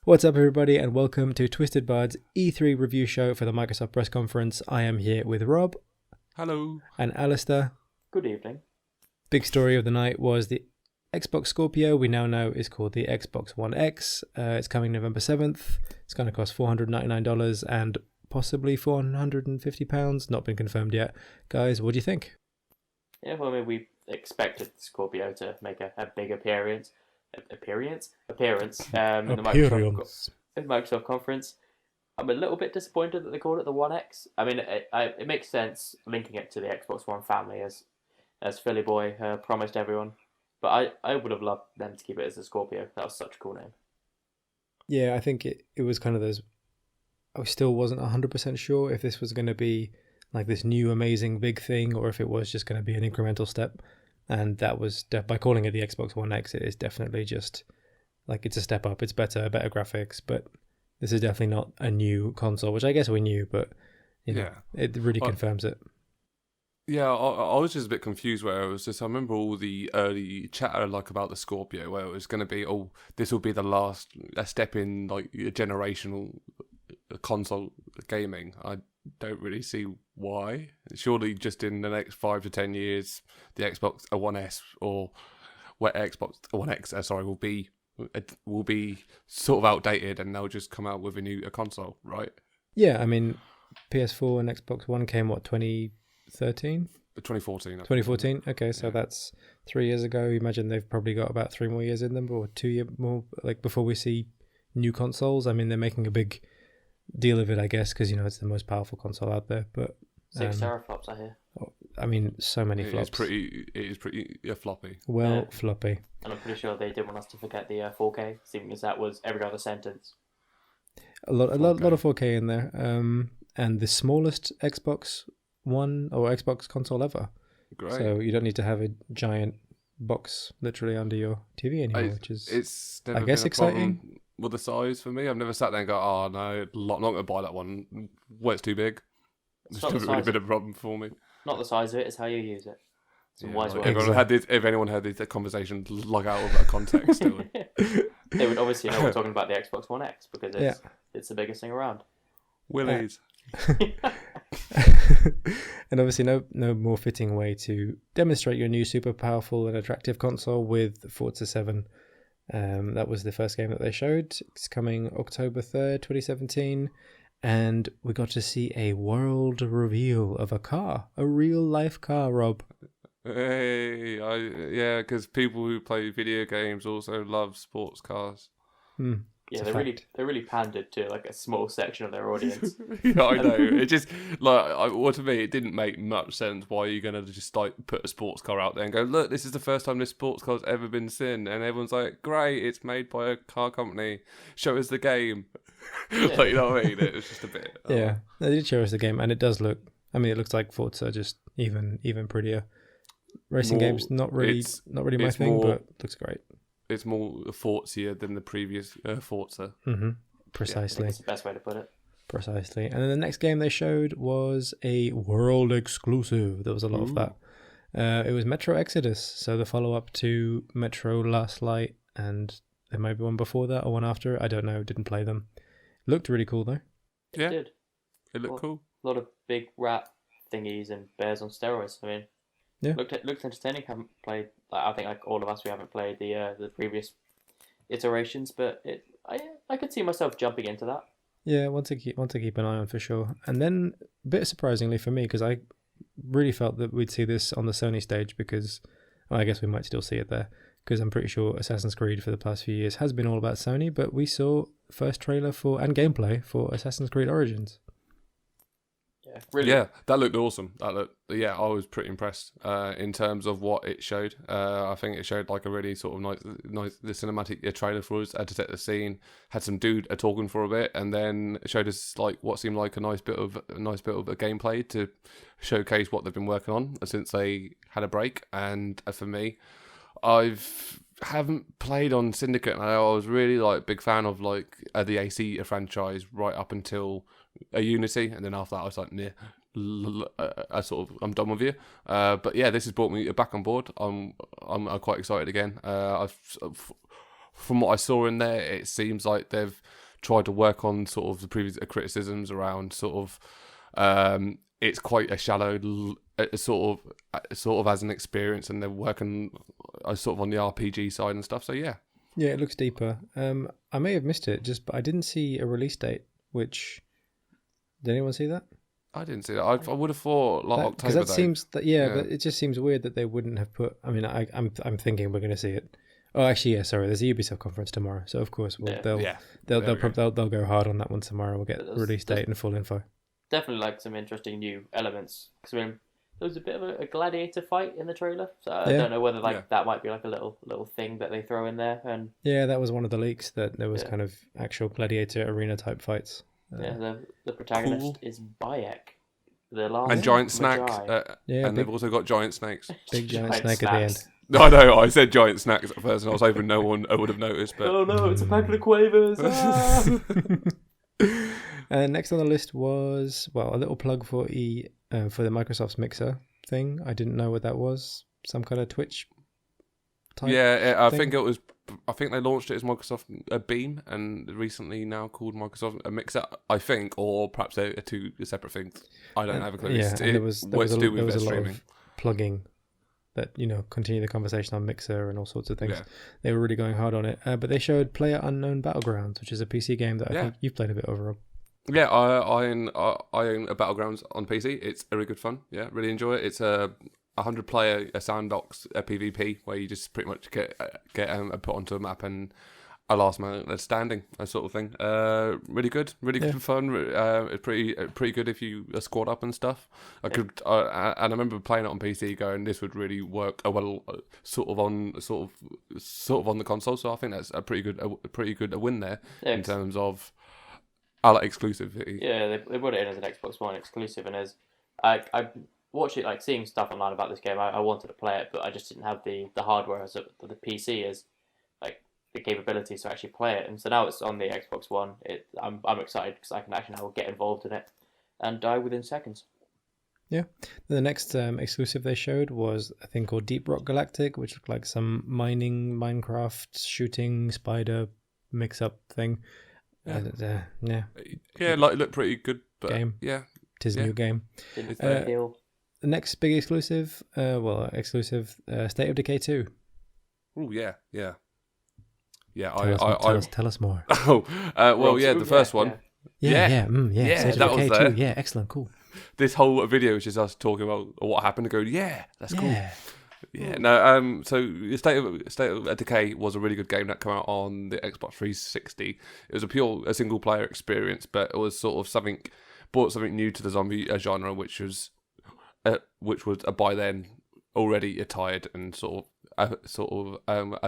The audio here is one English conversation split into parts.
What's up, everybody, and welcome to Twisted Bud's E3 review show for the Microsoft press conference. I am here with Rob. Hello. And Alistair. Good evening. Big story of the night was the Xbox Scorpio, we now know is called the Xbox One X. It's coming November 7th. It's going to cost $499 and possibly £450. Not been confirmed yet. Guys, what do you think? Yeah, well, I mean, we expected Scorpio to make a big appearance in the Microsoft conference. I'm a little bit disappointed that they called it the One X. I mean, it makes sense linking it to the Xbox One family as Philly Boy promised everyone. But I would have loved them to keep it as a Scorpio. That was such a cool name. Yeah, I think it was kind of those... I still wasn't 100% sure if this was going to be like this new amazing big thing or if it was just going to be an incremental step. And that was, by calling it the Xbox One X, it is definitely just, like, it's a step up. It's better graphics, but this is definitely not a new console, which I guess we knew, but, you know, it really confirms it. Yeah, I was just a bit confused where it was just, I remember all the early chatter, like, about the Scorpio, where it was going to be, this will be the last step in, like, a generational console gaming. I don't really see why. Surely just in the next 5 to 10 years, the Xbox One S or Xbox One X, will be sort of outdated, and they'll just come out with a console, right? Yeah, I mean, PS4 and Xbox One came 2013? 2014. 2014. Okay, so that's 3 years ago. Imagine they've probably got about 3 more years in them, or 2 years more, like before we see new consoles. I mean, they're making a big deal of it, I guess, because, you know, it's the most powerful console out there. But 6 teraflops, I hear. I mean, so many flops. It is pretty floppy. Floppy. And I'm pretty sure they didn't want us to forget the 4K, seeing as that was every other sentence. A lot of 4K in there. And the smallest Xbox One or Xbox console ever. Great. So you don't need to have a giant box literally under your TV anymore, which is, it's I guess, exciting. With the size for me, I've never sat there and go, "Oh no, I'm not going to buy that one. Well, it's too big." It's never really been a problem for me. Not the size of it; it's how you use it. If anyone had this conversation like out of that context, they would obviously know we're talking about the Xbox One X because it's the biggest thing around. Willies. And obviously no more fitting way to demonstrate your new super powerful and attractive console with Forza 7. That was the first game that they showed. It's coming October 3rd, 2017. And we got to see a world reveal of a car. A real life car, Rob. Hey, because people who play video games also love sports cars. Yeah, they really pandered to like a small section of their audience. Yeah, I know. It just to me, it didn't make much sense. Why are you going to just like put a sports car out there and go, look, this is the first time this sports car's ever been seen, and everyone's like, great, it's made by a car company. Show us the game. Yeah. You know what I mean? It was just a bit. Yeah, they did show us the game, and it does look. I mean, it looks like Forza, just even prettier. Racing games not really my thing, but looks great. It's more Forza than the previous Forza. Mm-hmm. Precisely. That's the best way to put it. Precisely. And then the next game they showed was a world exclusive. There was a lot of that. It was Metro Exodus, so the follow-up to Metro Last Light, and there might be one before that or one after it. I don't know. Didn't play them. Looked really cool, though. It did. It looked cool. A lot of big rat thingies and bears on steroids. I mean, looked entertaining. Haven't played. I think like all of us, we haven't played the previous iterations, but I could see myself jumping into that. Yeah, want to keep an eye on for sure. And then a bit surprisingly for me, because I really felt that we'd see this on the Sony stage, because I guess we might still see it there, because I'm pretty sure Assassin's Creed for the past few years has been all about Sony, but we saw first trailer and gameplay for Assassin's Creed Origins. Yeah, really. Yeah, that looked awesome. I was pretty impressed in terms of what it showed. I think it showed like a really sort of nice the cinematic trailer for us. Had to set the scene, had some dude talking for a bit, and then it showed us like what seemed like a nice bit of a gameplay to showcase what they've been working on since they had a break. And for me, haven't played on Syndicate, and I was really like big fan of like the AC franchise right up until a Unity, and then after that I was like, I'm done with you. But yeah, this has brought me back on board. I'm quite excited again. I've from what I saw in there, it seems like they've tried to work on sort of the previous criticisms around sort of it's quite a shallow sort of as an experience, and they're working sort of on the RPG side and stuff. So yeah, it looks deeper. I may have missed it, but I didn't see a release date. Which did anyone see that? I didn't see that. I would have thought like October. Because that seems that but it just seems weird that they wouldn't have put. I mean, I'm thinking we're going to see it. Oh, actually, yeah. Sorry, there's a Ubisoft conference tomorrow, so of course they'll go hard on that one tomorrow. We'll get release date and full info. Definitely like some interesting new elements. Because I mean, there was a bit of a gladiator fight in the trailer, so I don't know whether that might be like a little thing that they throw in there. And yeah, that was one of the leaks, that there was kind of actual gladiator arena type fights. The protagonist is Bayek, the last and giant snacks. And they've also got giant snakes. Big giant snake at the end. No, I know. I said giant snacks at first, and I was hoping no one would have noticed. But oh no, it's a packet of quavers. And next on the list was a little plug for the Microsoft's Mixer thing. I didn't know what that was. Some kind of Twitch type. Yeah, I think it was. I think they launched it as Microsoft Beam, and recently now called Microsoft Mixer. I think, or perhaps they're two separate things. I don't have a clue. Yeah, and there was a lot of plugging that continue the conversation on Mixer and all sorts of things. Yeah. They were really going hard on it, but they showed PlayerUnknown Battlegrounds, which is a PC game that I think you've played a bit over. Yeah, I own a Battlegrounds on PC. It's really good fun. Yeah, really enjoy it. It's a 100-player sandbox PvP where you just pretty much get put onto a map and a last man standing, that sort of thing. Really good fun. It's pretty good if you squad up and stuff. And I remember playing it on PC, going, this would really work well, sort of on the console. So I think that's a pretty good win there in terms of exclusivity. Yeah, they put it in as an Xbox One exclusive, and as I watched it, like seeing stuff online about this game, I wanted to play it, but I just didn't have the hardware as the PC is, like the capabilities to actually play it. And so now it's on the Xbox One. I'm excited because I can actually now get involved in it and die within seconds. Yeah. The next exclusive they showed was a thing called Deep Rock Galactic, which looked like some mining, Minecraft, shooting, spider mix-up thing. It looked pretty good. But game. Yeah. Tis a new game. The next big exclusive, State of Decay 2. Oh, yeah. Tell us more. Oh, the first one. Yeah. State of Decay 2. Yeah, excellent, cool. This whole video is just us talking about what happened and going, that's cool. Yeah, no. So State of Decay was a really good game that came out on the Xbox 360. It was a single player experience, but it was sort of brought something new to the zombie genre, which was by then already tired and sort of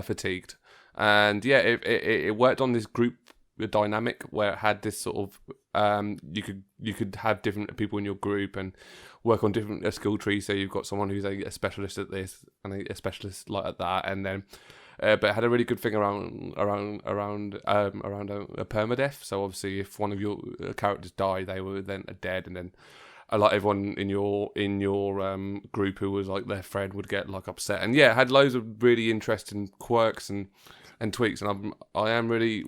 fatigued. And yeah, it worked on this group dynamic where it had this sort of you could have different people in your group and work on different skill trees. So you've got someone who's a specialist at this and a specialist like at that, and then but it had a really good thing around a permadeath. So obviously, if one of your characters die, they were then dead, and then like everyone in your group who was like their friend would get like upset. And yeah, it had loads of really interesting quirks and tweaks, and I am really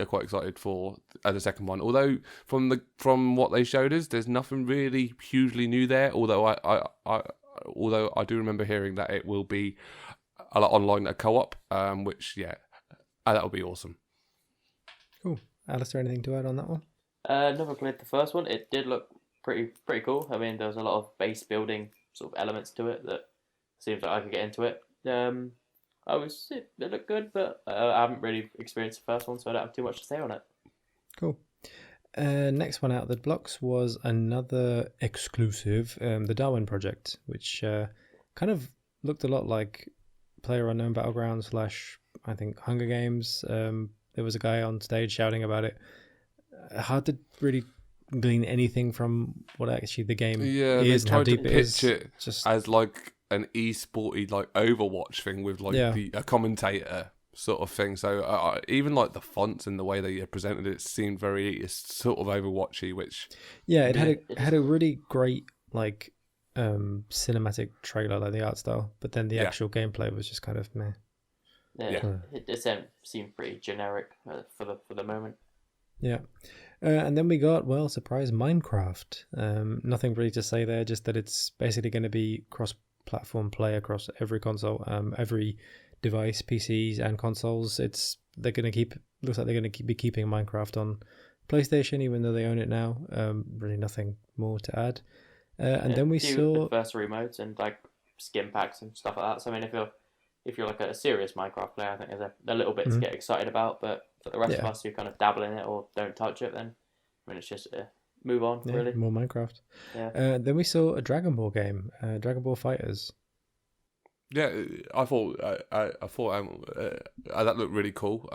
quite excited for the second one. Although from what they showed us, there's nothing really hugely new there. Although I do remember hearing that it will be a lot online, a co-op, which that would be awesome. Cool. Alistair, anything to add on that one? Never played the first one. It did look pretty cool. I mean, there was a lot of base building sort of elements to it that seems like I could get into it. It looked good, but I haven't really experienced the first one, so I don't have too much to say on it. Cool. Next one out of the blocks was another exclusive, the Darwin Project, which kind of looked a lot like PlayerUnknown Battlegrounds / I think Hunger Games. There was a guy on stage shouting about it. Hard to really glean anything from what actually the game is and how deep it is. It just as like an e-sporty like Overwatch thing with like a commentator sort of thing. So even like the fonts and the way they presented it seemed very sort of Overwatchy, which it had a really great like cinematic trailer, like the art style, but then the actual gameplay was just kind of meh. Yeah, Yeah. it seemed pretty generic for the moment. Yeah. And then we got, well, surprise, Minecraft. Nothing really to say there, just that it's basically going to be cross-platform play across every console, every device, PCs and consoles. Looks like they're going to be keeping Minecraft on PlayStation, even though they own it now. Really nothing more to add. And then we saw adversary modes and like skin packs and stuff like that. So I mean, if you're like a serious Minecraft player, I think there's a little bit to get excited about. But for the rest of us who kind of dabble in it or don't touch it, then I mean, it's just move on, really. More Minecraft. Yeah. Then we saw a Dragon Ball game, Dragon Ball Fighters. Yeah, I thought that looked really cool.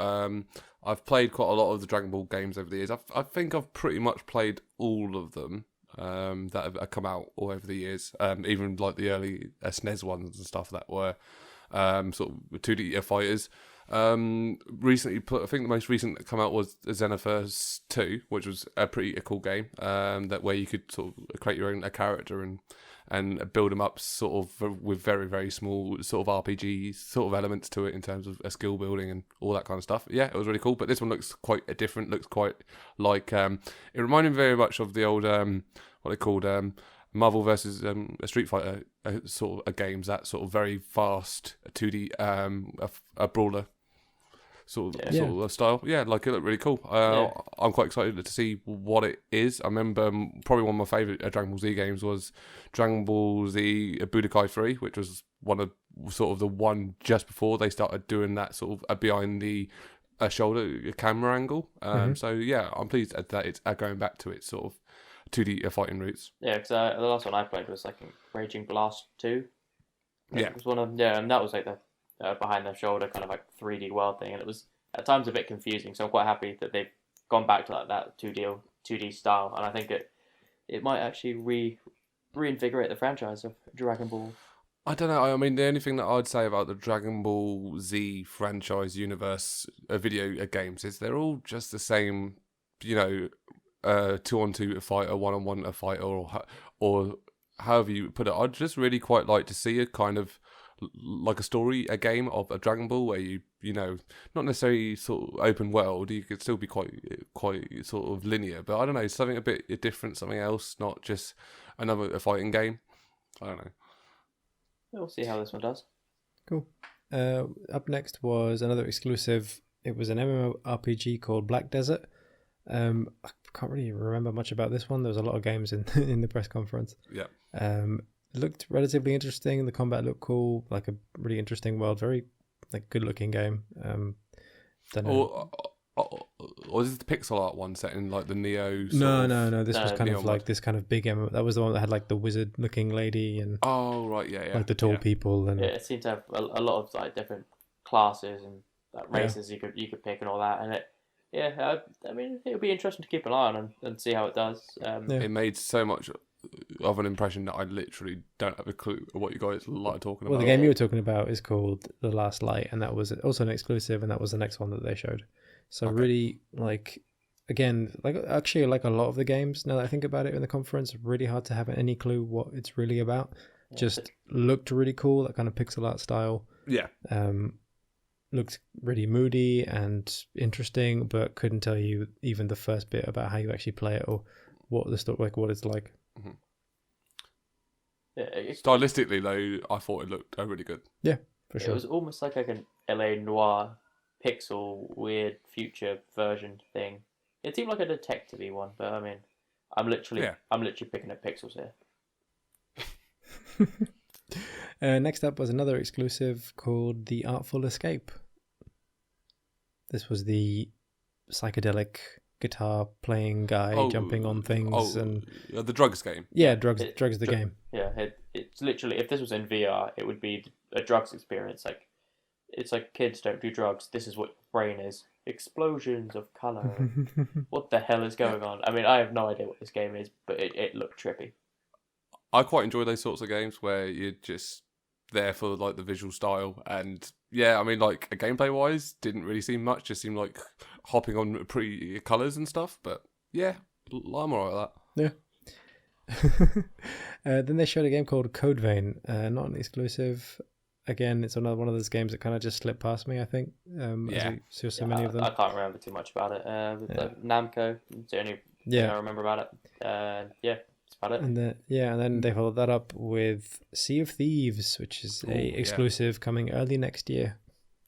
I've played quite a lot of the Dragon Ball games over the years. I think I've pretty much played all of them that have come out all over the years. Even like the early SNES ones and stuff that were sort of 2D fighters. Recently, I think the most recent that come out was Xenoverse 2, which was a pretty cool game. That where you could sort of create your own character and build them up sort of with very, very small sort of RPG sort of elements to it in terms of skill building and all that kind of stuff. Yeah, it was really cool. But this one looks quite different. Looks quite like it reminded me very much of the old what they called Marvel versus Street Fighter sort of games. That sort of very fast 2D a brawler sort of style. Yeah, like it looked really cool. I'm quite excited to see what it is. I remember probably one of my favourite Dragon Ball Z games was Dragon Ball Z Budokai 3, which was one of sort of the one just before they started doing that sort of behind the shoulder camera angle. So yeah, I'm pleased that it's going back to its sort of 2D fighting roots. Yeah, because the last one I played was like Raging Blast 2. Yeah. It was one of and that was like the behind the shoulder kind of like 3D world thing, and it was at times a bit confusing. So I'm quite happy that they've gone back to like that 2D style, and I think it might actually reinvigorate the franchise of Dragon Ball. I don't know. I mean, the only thing that I'd say about the Dragon Ball Z franchise universe video games is they're all just the same, 2-on-2 fighter, 1-on-1 a fighter, or however you put it. I'd just really quite like to see a kind of like a game of a Dragon Ball where you not necessarily sort of open world, you could still be quite sort of linear, but I don't know, something a bit different, something else, not just another fighting game. I don't know. We'll see how this one does. Cool. Up next was another exclusive. It was an MMORPG called Black Desert. I can't really remember much about this one. There was a lot of games in in the press conference. Yeah. It looked relatively interesting. The combat looked cool, like a really interesting world, very like good looking game. Don't know. Or is this the pixel art one set in like the Neo? No. This was kind Neo of like this kind of big MMO. That was the one that had like the wizard looking lady and oh right, yeah. like the tall people and it seemed to have a lot of like different classes and races you could pick and all that, and I mean it'll be interesting to keep an eye on and see how it does. It made so much of an impression that I literally don't have a clue what you guys like talking about. Well, the game you were talking about is called The Last Light, and that was also an exclusive, and that was the next one that they showed. So really, like, again, like actually, like a lot of the games, now that I think about it in the conference, really hard to have any clue what it's really about. Just looked really cool, that kind of pixel art style. Yeah. Looked really moody and interesting, but couldn't tell you even the first bit about how you actually play it or what the story, like what it's like. Mm-hmm. Yeah, stylistically though, I thought it looked really good. Yeah, for sure. It was almost like an LA Noir pixel weird future version thing. It seemed like a detective-y one, but I mean, I'm literally picking up pixels here. Next up was another exclusive called The Artful Escape. This was the psychedelic guitar playing guy jumping on things and the drugs game. Yeah, drugs the game. Yeah, it's literally, if this was in VR, it would be a drugs experience. Like it's like kids don't do drugs. This is what your brain is. Explosions of color. What the hell is going on? I mean, I have no idea what this game is, but it looked trippy. I quite enjoy those sorts of games where you're just there for like the visual style, and yeah, I mean, like gameplay wise, didn't really seem much. Just seemed like hopping on pretty colours and stuff. But yeah, I'm alright with that. Yeah. Then they showed a game called Code Vein, not an exclusive. again, it's another one of those games that kind of just slipped past me. I think. As we saw so many of them. I can't remember too much about it. Like Namco, it's the only thing I remember about it. That's about it. And then they followed that up with Sea of Thieves, which is a exclusive coming early next year.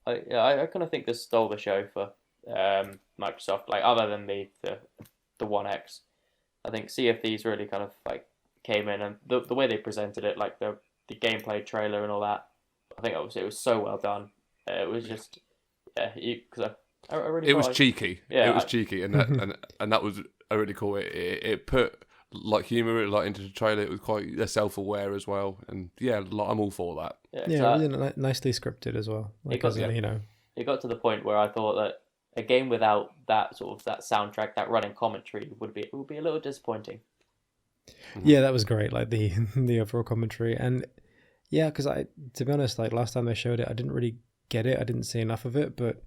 I kind of think this stole the show for Microsoft. Like other than the One X, I think Sea of Thieves really kind of like came in, and the way they presented it, like the gameplay trailer and all that, I think it was so well done. It was just because I really. It was cheeky. Yeah, it was cheeky, and that and that was a really cool. It put like humour like into the trailer. It was quite self-aware as well, and I'm all for that. Really nicely scripted as well. Like, it got to the point where I thought that a game without that soundtrack, that running commentary would be a little disappointing. Yeah, that was great. Like the overall commentary, and because to be honest, like last time they showed it, I didn't really get it. I didn't see enough of it, but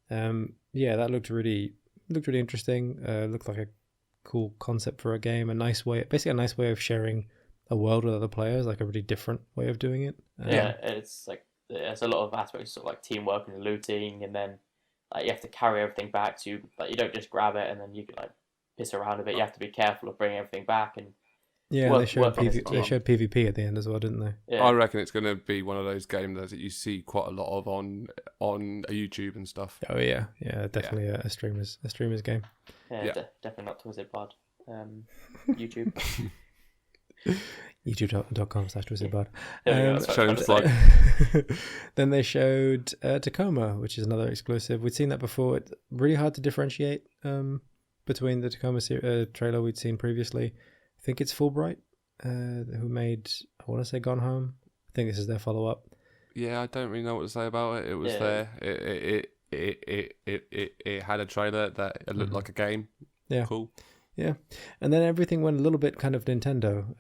that looked really interesting. Looked like a cool concept for a game. Basically a nice way of sharing a world with other players, like a really different way of doing it. It's like there's a lot of aspects of like teamwork and looting, and then like you have to carry everything back to like you don't just grab it and then you can like piss around a bit. You have to be careful of bringing everything back and they showed PvP at the end as well, didn't they? Yeah. I reckon it's going to be one of those games that you see quite a lot of on YouTube and stuff. Oh yeah, definitely a streamer's game. Definitely not Twizzardbod. YouTube. YouTube.com/Twizzardbod. Then they showed Tacoma, which is another exclusive. We'd seen that before. It's really hard to differentiate between the Tacoma trailer we'd seen previously. I think it's Fulbright, who made, I want to say, Gone Home. I think this is their follow-up. Yeah, I don't really know what to say about it. It was there. It had a trailer that it looked like a game. Yeah. Cool. Yeah. And then everything went a little bit kind of Nintendo.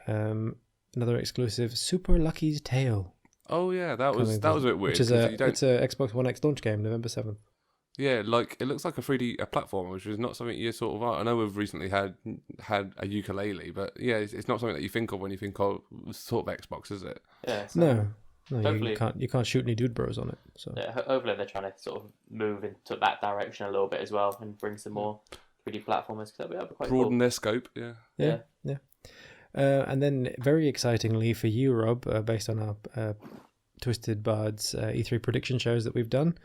Another exclusive, Super Lucky's Tale. Oh yeah, that was a bit weird. It's a Xbox One X launch game, November 7th. Yeah, like it looks like a 3D platform, which is not something you sort of. I know we've recently had a ukulele, but it's not something that you think of when you think of sort of Xbox, is it? Yeah. So no, you can't shoot any dude bros on it. So hopefully they're trying to sort of move into that direction a little bit as well and bring some more 3D platformers, because that'd be quite broaden cool. their scope. Yeah. And then very excitingly for you, Rob, based on our Twisted Bards E3 prediction shows that we've done.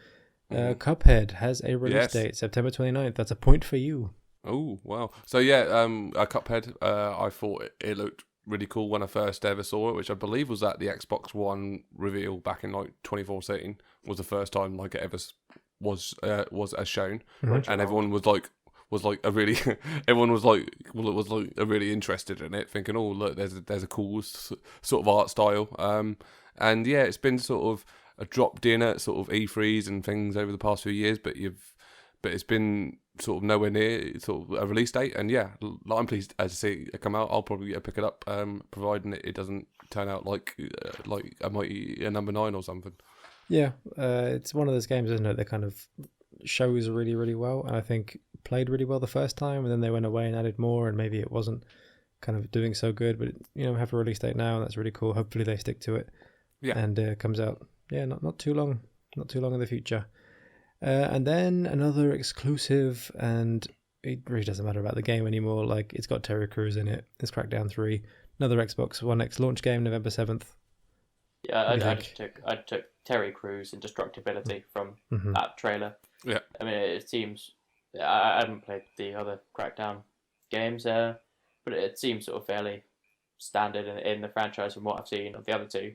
Cuphead has a release date, September 29th. That's a point for you. Oh, wow. So Cuphead, I thought it looked really cool when I first ever saw it, which I believe was at the Xbox One reveal back in like 2014. Was the first time like it ever was as shown, and everyone was really interested in it, thinking, oh look, there's a cool sort of art style. And it's been sort of dropped in at sort of E3s and things over the past few years, but it's been sort of nowhere near sort of a release date. And I'm pleased to see it come out. I'll probably pick it up, providing it doesn't turn out like a mighty number 9 or something. Yeah, it's one of those games, isn't it? That kind of shows really, really well, and I think played really well the first time, and then they went away and added more, and maybe it wasn't kind of doing so good. But have a release date now, and that's really cool. Hopefully they stick to it. Yeah, and it comes out. Not too long in the future. And then another exclusive, and it really doesn't matter about the game anymore. Like, it's got Terry Crews in it. It's Crackdown 3. Another Xbox One X launch game, November 7th. Yeah, I took Terry Crews and Destructibility from that trailer. Yeah. I mean, it seems... I haven't played the other Crackdown games, but it seems sort of fairly standard in the franchise from what I've seen of the other two.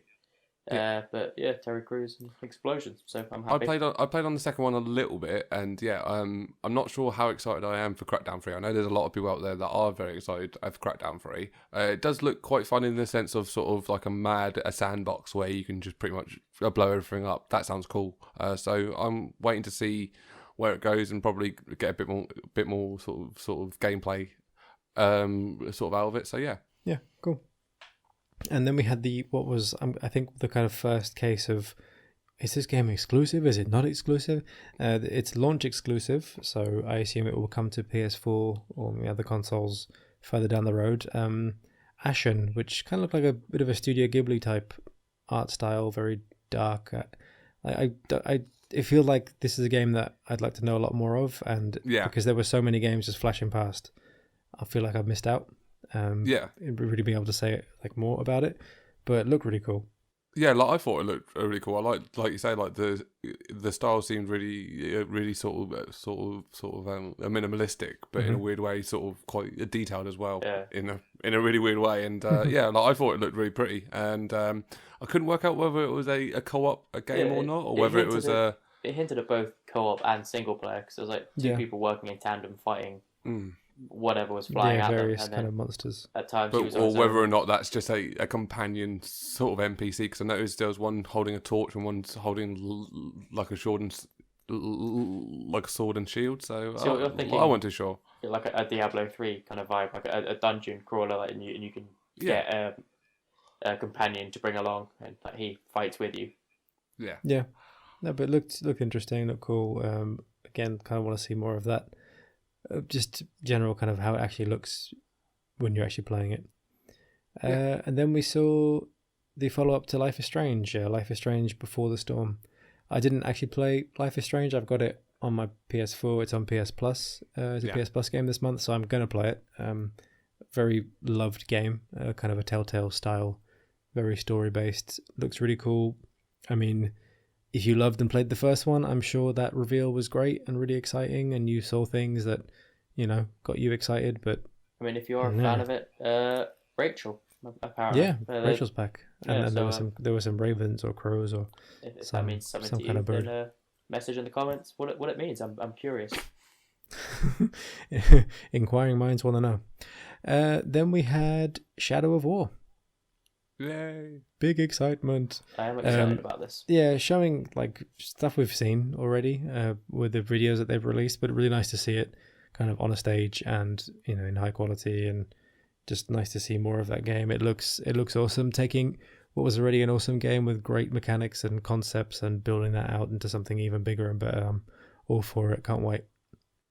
But Terry Crews and explosions, so I'm happy. I played on the second one a little bit, and I'm not sure how excited I am for Crackdown 3. I know there's a lot of people out there that are very excited for Crackdown 3. It does look quite fun in the sense of sort of like a sandbox where you can just pretty much blow everything up. That sounds cool. So I'm waiting to see where it goes and probably get a bit more sort of gameplay sort of out of it. So yeah, cool. And then we had I think the kind of first case of, is this game exclusive? Is it not exclusive? It's launch exclusive, so I assume it will come to PS4 or the other consoles further down the road. Ashen, which kind of looked like a bit of a Studio Ghibli type art style, very dark. I feel like this is a game that I'd like to know a lot more of, and Yeah. because there were so many games just flashing past, I feel like I've missed out. Yeah. Really being able to say like more about it, but it looked really cool. Yeah, like I thought it looked really cool. I like you say, like the style seemed really sort of minimalistic, but in a weird way, sort of quite detailed as well. Yeah. In a really weird way, and yeah, like I thought it looked really pretty, and I couldn't work out whether it was a co-op game or not, or whether it was a. It hinted at both co-op and single player because it was like two people working in tandem fighting whatever was flying at them, various and kind of monsters. at times he was on or his whether own. or not that's just a companion sort of NPC, because I noticed there was one holding a torch and one's holding like a sword and like a sword and shield. So you're thinking, I wasn't too sure. Like a Diablo 3 kind of vibe, like a dungeon crawler, like, and you can get a companion to bring along, and like he fights with you. Yeah. No, but it looked interesting, looked cool. Again, kind of want to see more of that. Just general kind of how it actually looks when you're actually playing it. And then we saw the follow-up to Life is Strange, Life is Strange Before the Storm. I didn't actually play Life is Strange. I've got it on my PS4. It's on PS Plus. It's a PS Plus game this month, so I'm going to play it. Very loved game, kind of a Telltale style, very story-based. Looks really cool. I mean, if you loved and played the first one, I'm sure that reveal was great and really exciting, and you saw things that, got you excited. But I mean, if you're a fan of it, Rachel, apparently. Yeah, Rachel's back, and so, there were some ravens or crows or if that means something some to kind you, of bird. then message in the comments what it means. I'm curious. Inquiring minds want to know. Then we had Shadow of War. Yay! Big excitement. I am excited about this. Yeah, showing like stuff we've seen already with the videos that they've released, but really nice to see it kind of on a stage and in high quality, and just nice to see more of that game. It looks awesome, taking what was already an awesome game with great mechanics and concepts and building that out into something even bigger and better. I'm all for it. Can't wait.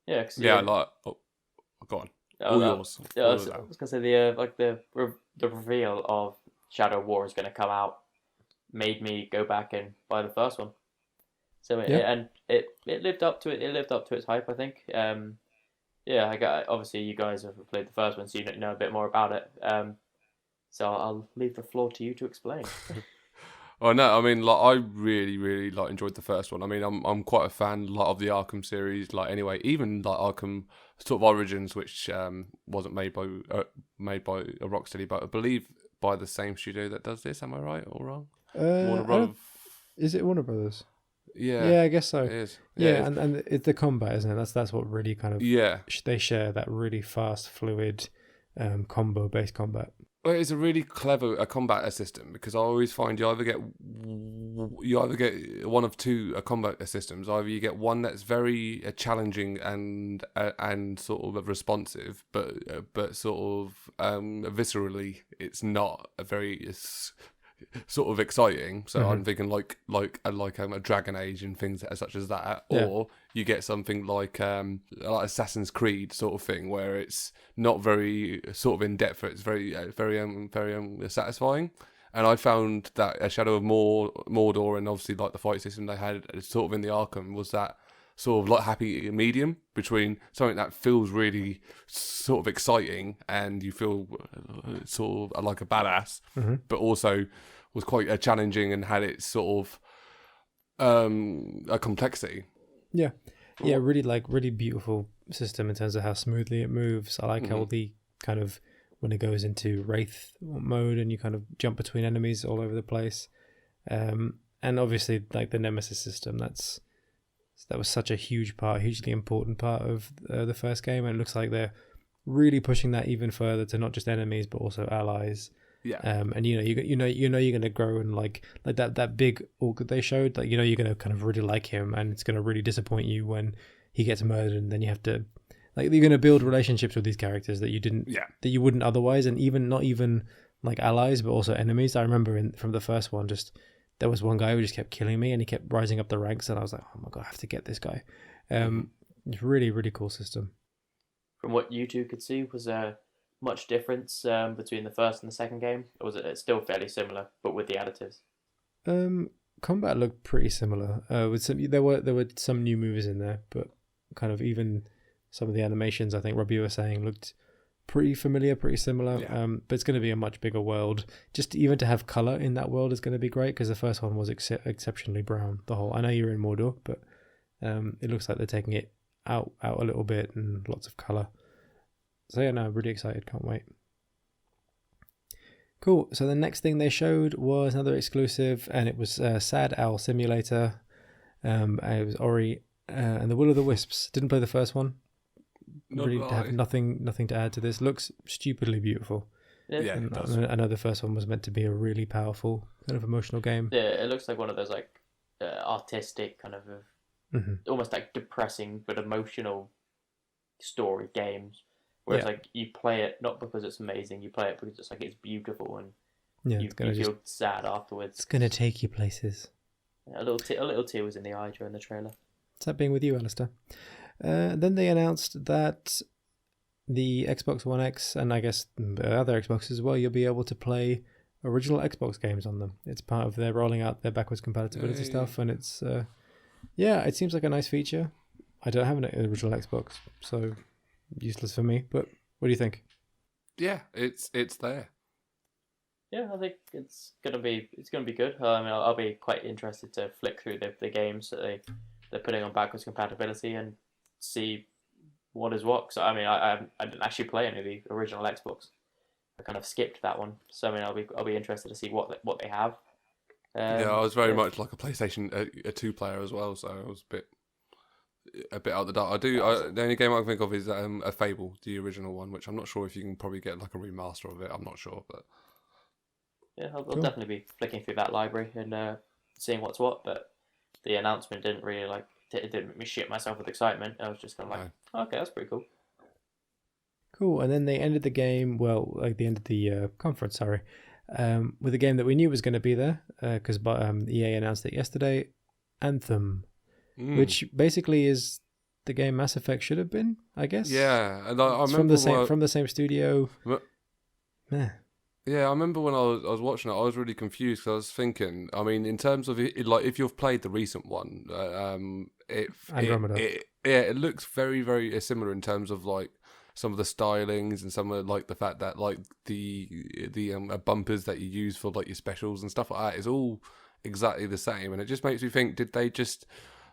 Yeah, go on. All yours. I was gonna say the reveal of Shadow War is going to come out made me go back and buy the first one. So it lived up to it. It lived up to its hype, I think. Obviously you guys have played the first one, so you know a bit more about it. So I'll leave the floor to you to explain. Oh no, I mean, like I really, really enjoyed the first one. I mean, I'm quite a fan of the Arkham series. Anyway, even Arkham sort of Origins, which wasn't made by Rocksteady, but I believe by the same studio that does this. Am I right or wrong? Warner Brothers. Is it Warner Brothers? Yeah, I guess so. It is. Yeah, and it's the combat, isn't it? That's what really kind of they share that really fast, fluid, combo-based combat. Well, it's a really clever combat system, because I always find you either get one of two combat systems. Either you get one that's very challenging and sort of responsive, but sort of viscerally, it's not a very sort of exciting. So I'm thinking like a Dragon Age and things such as that, or you get something like Assassin's Creed sort of thing, where it's not very sort of in depth. It's very satisfying. And I found that a Shadow of Mordor, and obviously the fight system they had sort of in the Arkham, was that sort of happy medium between something that feels really sort of exciting and you feel sort of like a badass, but also was quite challenging and had its sort of a complexity. Yeah, really beautiful system in terms of how smoothly it moves. I like how the kind of when it goes into Wraith mode and you kind of jump between enemies all over the place, and obviously the Nemesis system. That was such a hugely important part of the first game, and it looks like they're really pushing that even further to not just enemies but also allies. Yeah. And you're going to grow, and like that big orc that they showed, you're going to kind of really like him, and it's going to really disappoint you when he gets murdered, and then you have to you're going to build relationships with these characters that you wouldn't otherwise, and not even allies but also enemies. I remember from the first one, there was one guy who just kept killing me, and he kept rising up the ranks, and I was like, oh my god, I have to get this guy. It's really, really cool system. From what you two could see, was there much difference between the first and the second game? Or was it still fairly similar, but with the additives? combat looked pretty similar. With there were some new moves in there, but kind of even some of the animations, I think Rob, you were saying, looked pretty familiar, pretty similar. Yeah. But it's going to be a much bigger world. Just even to have color in that world is going to be great, because the first one was exceptionally brown. I know you're in Mordor, but it looks like they're taking it out a little bit and lots of color. So yeah, no, I'm really excited. Can't wait. Cool. So the next thing they showed was another exclusive, and it was Sad Owl Simulator. It was Ori and the Will of the Wisps. Didn't play the first one. Really have nothing to add to this. Looks stupidly beautiful. Yeah, it does. I know the first one was meant to be a really powerful kind of emotional game. Yeah, it looks like one of those like artistic kind of almost like depressing but emotional story games. Whereas like you play it not because it's amazing, you play it because it's like it's beautiful and you feel sad afterwards. It's gonna take you places. A little tear was in the eye during the trailer. What's that being with you, Alistair? Then they announced that the Xbox One X, and I guess other Xboxes as well, you'll be able to play original Xbox games on them. It's part of their rolling out their backwards compatibility stuff, and it's it seems like a nice feature. I don't have an original Xbox, so useless for me. But what do you think? Yeah, it's there. Yeah, I think it's gonna be good. I mean, I'll be quite interested to flick through the games that they're putting on backwards compatibility and see what is what. So I mean, I didn't actually play any of the original Xbox. I kind of skipped that one. So I mean, I'll be interested to see what they have. I was very much like a PlayStation a 2-player as well, so I was a bit out the dark. The only game I can think of is a Fable, the original one, which I'm not sure if you can probably get like a remaster of it. I'm not sure, but yeah, I'll definitely be flicking through that library and seeing what's what. But the announcement didn't really it didn't make me shit myself with excitement. I was just kind of like, okay, that's pretty cool. Cool. And then they ended the game, the end of the conference, sorry, with a game that we knew was going to be there, because EA announced it yesterday, Anthem, which basically is the game Mass Effect should have been, I guess. Yeah, and I it's remember from the same studio. Yeah, I remember when I was watching it, I was really confused because I was thinking, I mean, in terms of it, like if you've played the recent one, it looks very, very similar in terms of like some of the stylings and some of like the fact that like the bumpers that you use for like your specials and stuff like that is all exactly the same, and it just makes me think: did they just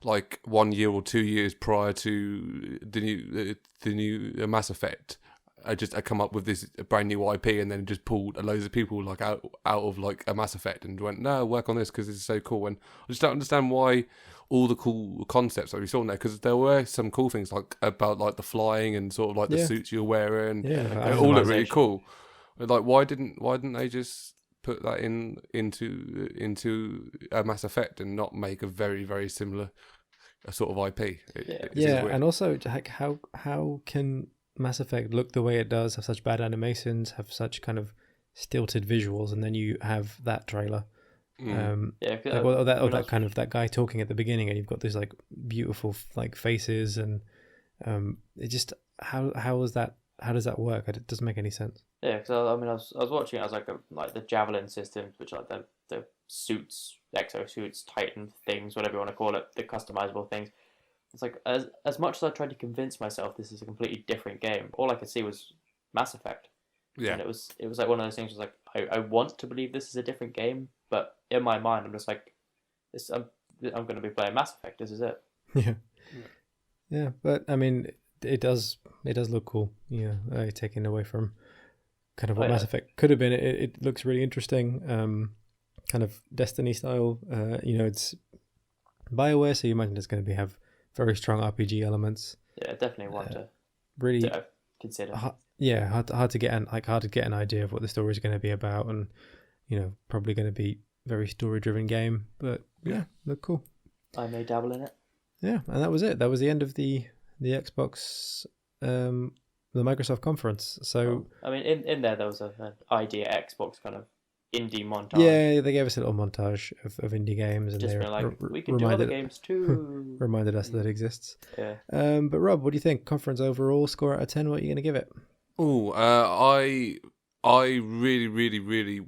like 1 year or 2 years prior to the new Mass Effect? I come up with this brand new IP and then just pulled loads of people like out of like a Mass Effect and went, no, work on this because it's so cool. And I just don't understand why all the cool concepts that we saw in there, because there were some cool things like about like the flying and sort of like the suits you're wearing. Yeah, it all looked really cool. Like why didn't they just put that into a Mass Effect and not make a very, very similar sort of IP? And also like how can Mass Effect look the way it does, have such bad animations, have such kind of stilted visuals, and then you have that trailer. That guy talking at the beginning, and you've got these like beautiful like faces, and it just how does that work? It doesn't make any sense. Yeah, because I was watching it as like the Javelin systems, which are like the suits, exosuits, Titan things, whatever you want to call it, the customizable things. It's like as much as I tried to convince myself this is a completely different game, all I could see was Mass Effect. Yeah, and it was like one of those things. Was like I want to believe this is a different game, but in my mind I'm just like, I'm going to be playing Mass Effect. This is it. Yeah. But I mean, it does look cool. Yeah, taking away from kind of what Mass Effect could have been. It looks really interesting. Kind of Destiny style. It's BioWare, so you imagine it's going to have very strong RPG elements. Yeah, definitely want to really consider. Hard to get an idea of what the story is going to be about, and probably going to be very story driven game. But look cool. I may dabble in it. Yeah, and that was it. That was the end of the Xbox, the Microsoft conference. So I mean, in there was an idea Xbox kind of indie montage. Yeah, they gave us a little montage of indie games, and just they been like, we can do other games too. Reminded us that it exists. Yeah. But Rob, what do you think? Conference overall score out of 10. What are you going to give it? Oh, I really, really, really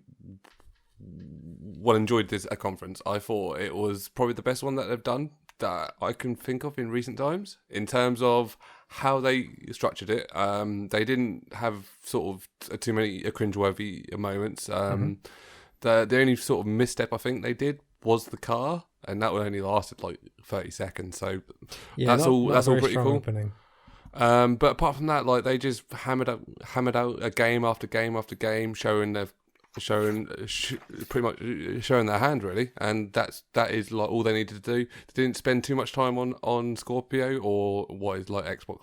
enjoyed this conference. I thought it was probably the best one that they've done that I can think of in recent times in terms of how they structured it. They didn't have sort of too many cringeworthy moments. The only sort of misstep I think they did was the car, and that only lasted like 30 seconds. So that's all pretty cool. Opening. But apart from that, like they just hammered out a game after game after game, pretty much showing their hand really, and that is like all they needed to do. They didn't spend too much time on Scorpio or what is like Xbox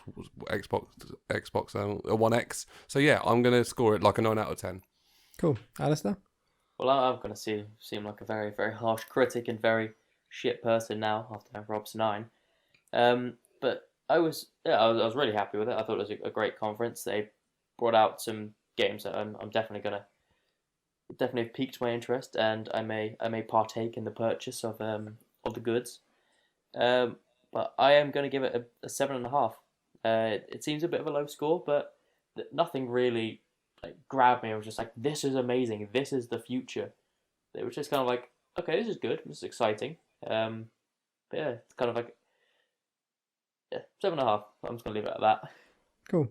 One X. So yeah, I'm gonna score it like a 9 out of 10. Cool, Alistair. Well, I'm gonna seem like a very very harsh critic and very shit person now after Rob's 9. But I was really happy with it. I thought it was a great conference. They brought out some games that I'm definitely piqued my interest, and I may partake in the purchase of the goods. But I am going to give it a 7.5. It seems a bit of a low score, but nothing really like grabbed me. I was just like, this is amazing. This is the future. It was just kind of like, okay, this is good. This is exciting. But yeah, it's kind of like 7.5. I'm just going to leave it at that. Cool.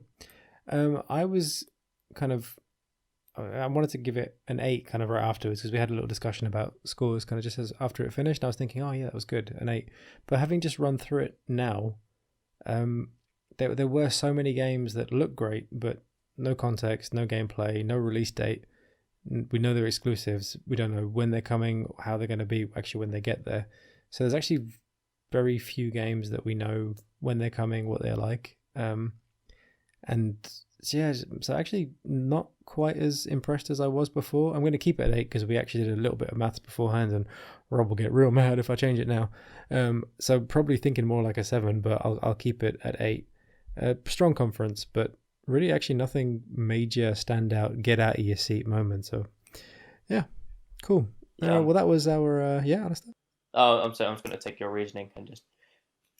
I wanted to give it an 8 kind of right afterwards because we had a little discussion about scores kind of just as after it finished. I was thinking, oh yeah, that was good, an 8. But having just run through it now, there were so many games that look great, but no context, no gameplay, no release date. We know they're exclusives. We don't know when they're coming, how they're going to be actually when they get there. So there's actually very few games that we know when they're coming, what they're like. And yeah, so actually not quite as impressed as I was before. I'm going to keep it at 8 because we actually did a little bit of maths beforehand, and Rob will get real mad if I change it now. So probably thinking more like a 7, but I'll keep it at 8. Strong conference, but really actually nothing major standout, get out of your seat moment. So yeah, cool. Yeah. Well, that was our Alistair. Oh, I'm just going to take your reasoning and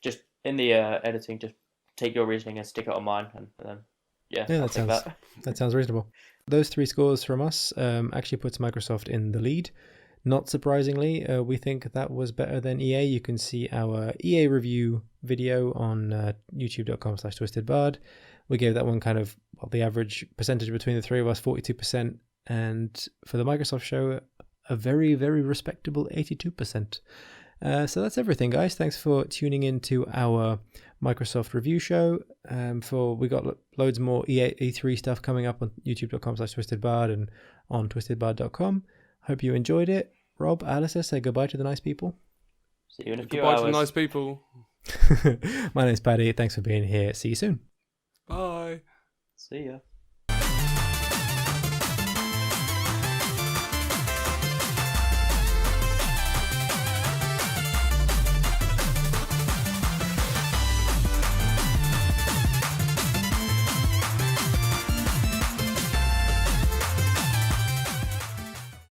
just in the editing, just take your reasoning and stick it on mine, and then that sounds reasonable. Those 3 scores from us actually puts Microsoft in the lead. Not surprisingly, we think that was better than EA. You can see our EA review video on youtube.com/twistedbard. We gave that one kind of the average percentage between the 3 of us, 42%, and for the Microsoft show, a very, very respectable 82%. So that's everything, guys. Thanks for tuning in to our Microsoft review show. We got loads more E3 stuff coming up on youtube.com/twistedbard and on twistedbard.com. Hope you enjoyed it. Rob, Alistair, say goodbye to the nice people. See you in a few hours. Goodbye to the nice people. My name's Paddy. Thanks for being here. See you soon. Bye. See ya.